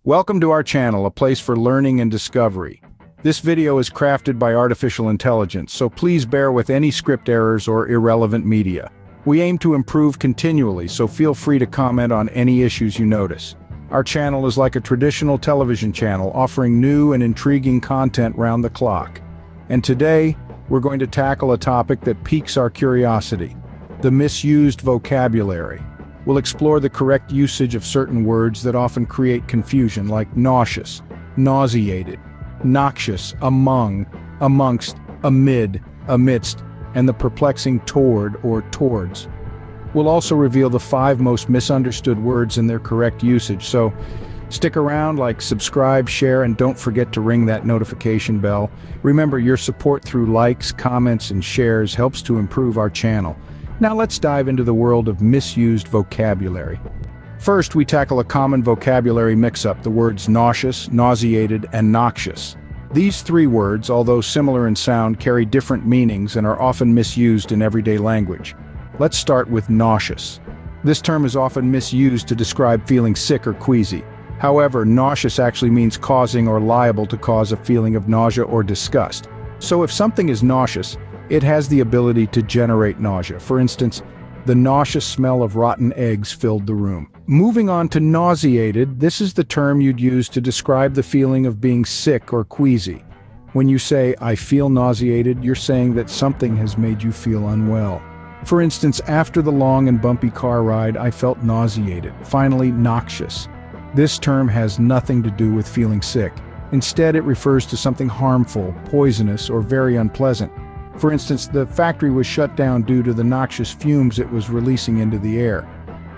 Welcome to our channel, a place for learning and discovery. This video is crafted by artificial intelligence, so please bear with any script errors or irrelevant media. We aim to improve continually, so feel free to comment on any issues you notice. Our channel is like a traditional television channel, offering new and intriguing content round the clock. And today, we're going to tackle a topic that piques our curiosity: the misused vocabulary. We'll explore the correct usage of certain words that often create confusion, like nauseous, nauseated, noxious, among, amongst, amid, amidst, and the perplexing toward or towards. We'll also reveal the 5 most misunderstood words and their correct usage, so stick around, subscribe, share, and don't forget to ring that notification bell. Remember, your support through likes, comments, and shares helps to improve our channel. Now let's dive into the world of misused vocabulary. First, we tackle a common vocabulary mix-up: the words nauseous, nauseated, and noxious. These 3 words, although similar in sound, carry different meanings and are often misused in everyday language. Let's start with nauseous. This term is often misused to describe feeling sick or queasy. However, nauseous actually means causing or liable to cause a feeling of nausea or disgust. So if something is nauseous, it has the ability to generate nausea. For instance, the nauseous smell of rotten eggs filled the room. Moving on to nauseated, this is the term you'd use to describe the feeling of being sick or queasy. When you say, "I feel nauseated," you're saying that something has made you feel unwell. For instance, after the long and bumpy car ride, I felt nauseated. Finally, noxious. This term has nothing to do with feeling sick. Instead, it refers to something harmful, poisonous, or very unpleasant. For instance, the factory was shut down due to the noxious fumes it was releasing into the air.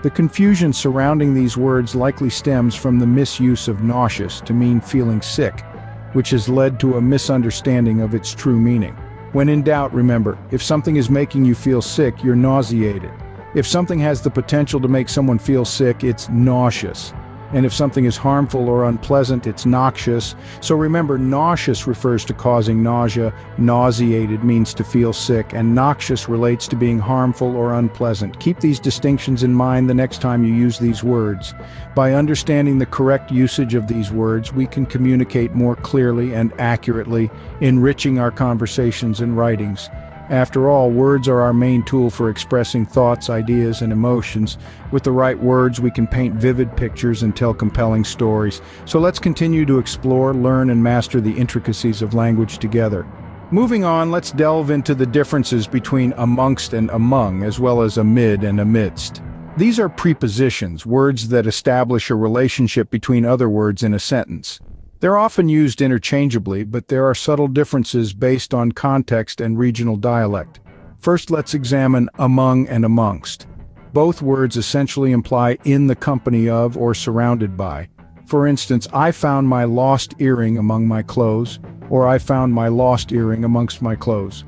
The confusion surrounding these words likely stems from the misuse of nauseous to mean feeling sick, which has led to a misunderstanding of its true meaning. When in doubt, remember, if something is making you feel sick, you're nauseated. If something has the potential to make someone feel sick, it's nauseous. And if something is harmful or unpleasant, it's noxious. So remember, nauseous refers to causing nausea, nauseated means to feel sick, and noxious relates to being harmful or unpleasant. Keep these distinctions in mind the next time you use these words. By understanding the correct usage of these words, we can communicate more clearly and accurately, enriching our conversations and writings. After all, words are our main tool for expressing thoughts, ideas, and emotions. With the right words, we can paint vivid pictures and tell compelling stories. So let's continue to explore, learn, and master the intricacies of language together. Moving on, let's delve into the differences between amongst and among, as well as amid and amidst. These are prepositions, words that establish a relationship between other words in a sentence. They're often used interchangeably, but there are subtle differences based on context and regional dialect. First, let's examine among and amongst. Both words essentially imply in the company of or surrounded by. For instance, I found my lost earring among my clothes, or I found my lost earring amongst my clothes.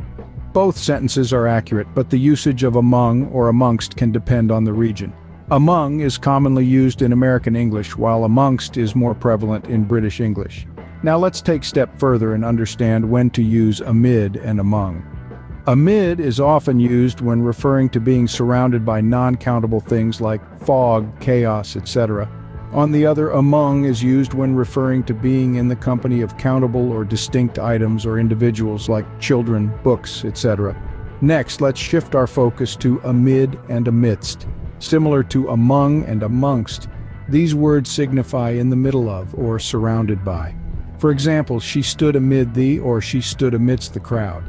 Both sentences are accurate, but the usage of among or amongst can depend on the region. Among is commonly used in American English, while amongst is more prevalent in British English. Now let's take a step further and understand when to use amid and among. Amid is often used when referring to being surrounded by non-countable things like fog, chaos, etc. On the other, among is used when referring to being in the company of countable or distinct items or individuals like children, books, etc. Next, let's shift our focus to amid and amidst. Similar to among and amongst, these words signify in the middle of or surrounded by. For example, she stood amid the or she stood amidst the crowd.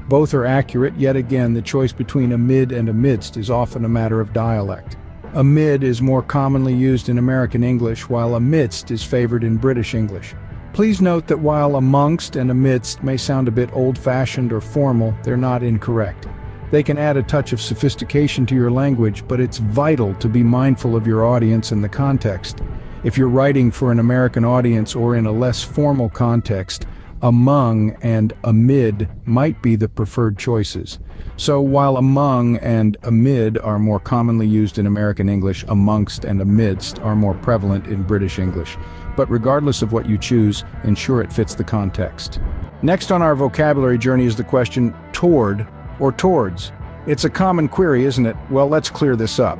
Both are accurate, yet again the choice between amid and amidst is often a matter of dialect. Amid is more commonly used in American English, while amidst is favored in British English. Please note that while amongst and amidst may sound a bit old-fashioned or formal, they're not incorrect. They can add a touch of sophistication to your language, but it's vital to be mindful of your audience and the context. If you're writing for an American audience or in a less formal context, among and amid might be the preferred choices. So while among and amid are more commonly used in American English, amongst and amidst are more prevalent in British English. But regardless of what you choose, ensure it fits the context. Next on our vocabulary journey is the question toward or towards. It's a common query, isn't it? Well, let's clear this up.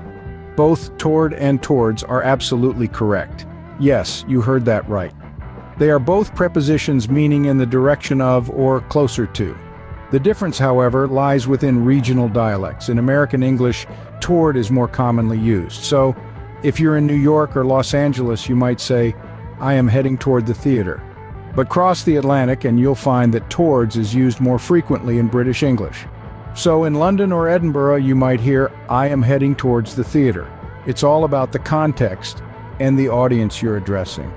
Both toward and towards are absolutely correct. Yes, you heard that right. They are both prepositions meaning in the direction of or closer to. The difference, however, lies within regional dialects. In American English, toward is more commonly used. So, if you're in New York or Los Angeles, you might say, I am heading toward the theater. But cross the Atlantic and you'll find that towards is used more frequently in British English. So in London or Edinburgh, you might hear, I am heading towards the theater. It's all about the context and the audience you're addressing.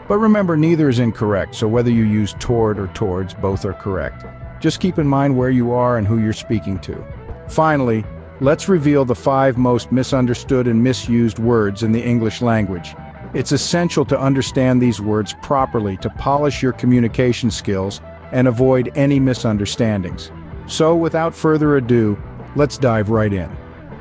But remember, neither is incorrect, so whether you use toward or towards, both are correct. Just keep in mind where you are and who you're speaking to. Finally, let's reveal the 5 most misunderstood and misused words in the English language. It's essential to understand these words properly to polish your communication skills and avoid any misunderstandings. So, without further ado, let's dive right in.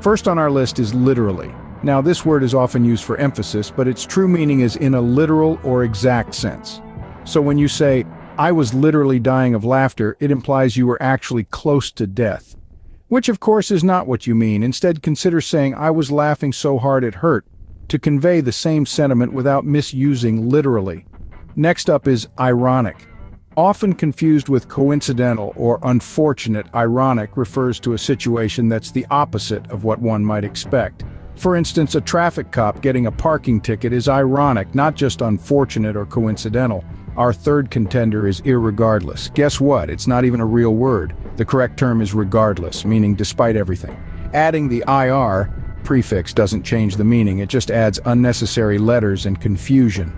First on our list is literally. Now, this word is often used for emphasis, but its true meaning is in a literal or exact sense. So when you say, I was literally dying of laughter, it implies you were actually close to death. Which of course is not what you mean. Instead, consider saying, I was laughing so hard it hurt, to convey the same sentiment without misusing literally. Next up is ironic. Often confused with coincidental or unfortunate, ironic refers to a situation that's the opposite of what one might expect. For instance, a traffic cop getting a parking ticket is ironic, not just unfortunate or coincidental. Our third contender is irregardless. Guess what? It's not even a real word. The correct term is regardless, meaning despite everything. Adding the IR prefix doesn't change the meaning, it just adds unnecessary letters and confusion.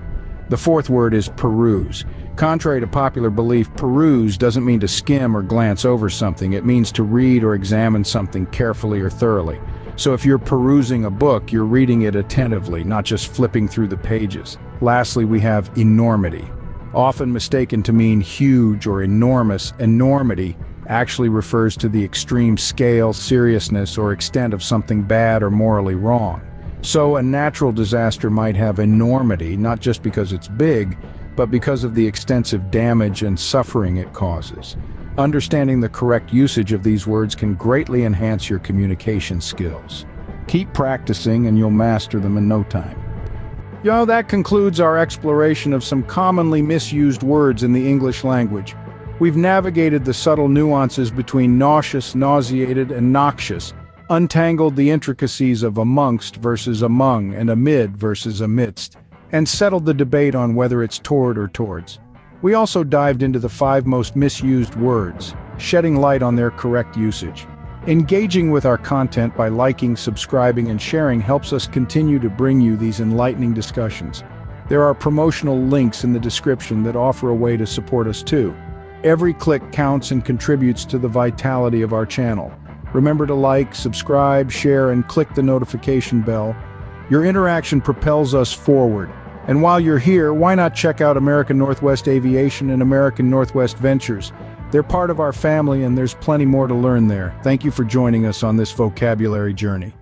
The fourth word is peruse. Contrary to popular belief, peruse doesn't mean to skim or glance over something. It means to read or examine something carefully or thoroughly. So if you're perusing a book, you're reading it attentively, not just flipping through the pages. Lastly, we have enormity. Often mistaken to mean huge or enormous, enormity actually refers to the extreme scale, seriousness, or extent of something bad or morally wrong. So a natural disaster might have enormity, not just because it's big, but because of the extensive damage and suffering it causes. Understanding the correct usage of these words can greatly enhance your communication skills. Keep practicing and you'll master them in no time. That concludes our exploration of some commonly misused words in the English language. We've navigated the subtle nuances between nauseous, nauseated, and noxious, untangled the intricacies of amongst versus among and amid versus amidst, and settled the debate on whether it's toward or towards. We also dived into the 5 most misused words, shedding light on their correct usage. Engaging with our content by liking, subscribing, and sharing helps us continue to bring you these enlightening discussions. There are promotional links in the description that offer a way to support us too. Every click counts and contributes to the vitality of our channel. Remember to like, subscribe, share, and click the notification bell. Your interaction propels us forward. And while you're here, why not check out American Northwest Aviation and American Northwest Ventures? They're part of our family and there's plenty more to learn there. Thank you for joining us on this vocabulary journey.